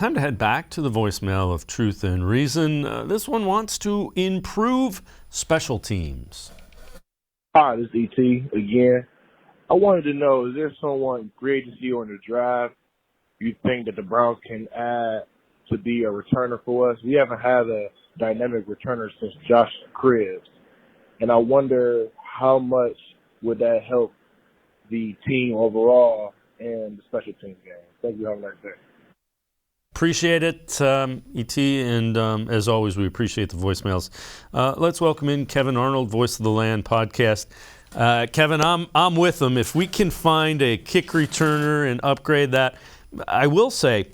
Time to head back to the voicemail of Truth and Reason. This one wants to improve special teams. Hi, this is E.T. again. I wanted to know, is there someone great to see on the draft you think that the Browns can add to be a returner for us? We haven't had a dynamic returner since Josh Cribbs, and I wonder how much would that help the team overall and the special teams game. Thank you. Have a nice day. Appreciate it, E.T., and as always, we appreciate the voicemails. Let's welcome in Kevin Arnold, Voice of the Land podcast. Kevin, I'm with them. If we can find a kick returner and upgrade that, I will say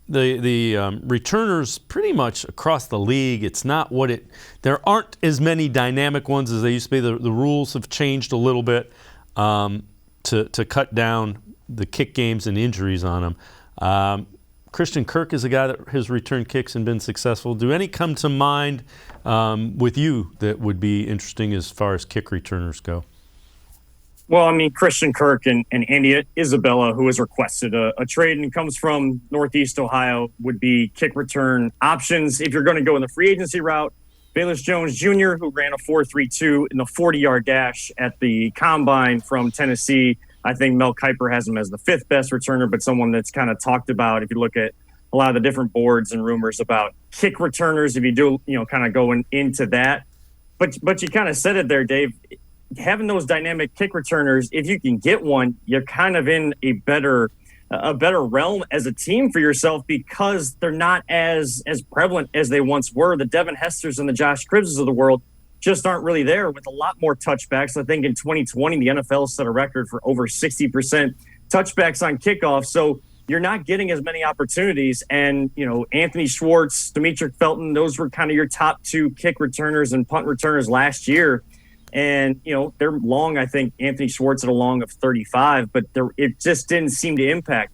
the returners pretty much across the league, it's not what it – there aren't as many dynamic ones as they used to be. The rules have changed a little bit to cut down the kick games and injuries on them. Christian Kirk is a guy that has returned kicks and been successful. Do any come to mind with you that would be interesting as far as kick returners go? Well, I mean, Christian Kirk and Andy Isabella, who has requested a trade and comes from Northeast Ohio, would be kick return options. If you're going to go in the free agency route, Bayless Jones Jr., who ran a 4.32 in the 40-yard dash at the Combine from Tennessee. I think Mel Kiper has him as the fifth best returner, but someone that's kind of talked about if you look at a lot of the different boards and rumors about kick returners, if you do, kind of going into that. But you kind of said it there, Dave. Having those dynamic kick returners, if you can get one, you're kind of in a better realm as a team for yourself because they're not as prevalent as they once were. The Devin Hesters and the Josh Cribbs of the world just aren't really there with a lot more touchbacks. I think in 2020, the NFL set a record for over 60% touchbacks on kickoff. So you're not getting as many opportunities. And, Anthony Schwartz, Demetric Felton, those were kind of your top two kick returners and punt returners last year. And, they're long. I think Anthony Schwartz at a long of 35, but it just didn't seem to impact.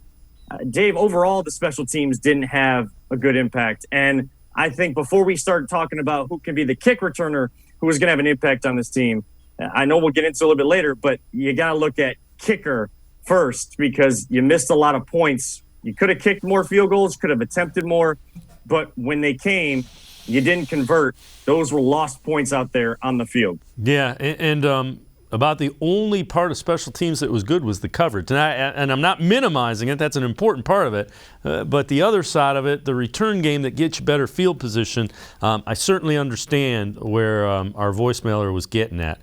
Dave, overall, the special teams didn't have a good impact. And I think before we start talking about who can be the kick returner, who is going to have an impact on this team, I know we'll get into it a little bit later, but you got to look at kicker first because you missed a lot of points. You could have kicked more field goals, could have attempted more, but when they came, you didn't convert. Those were lost points out there on the field. Yeah, and about the only part of special teams that was good was the coverage. And I'm not minimizing it. That's an important part of it. But the other side of it, the return game that gets you better field position, I certainly understand where our voicemailer was getting at.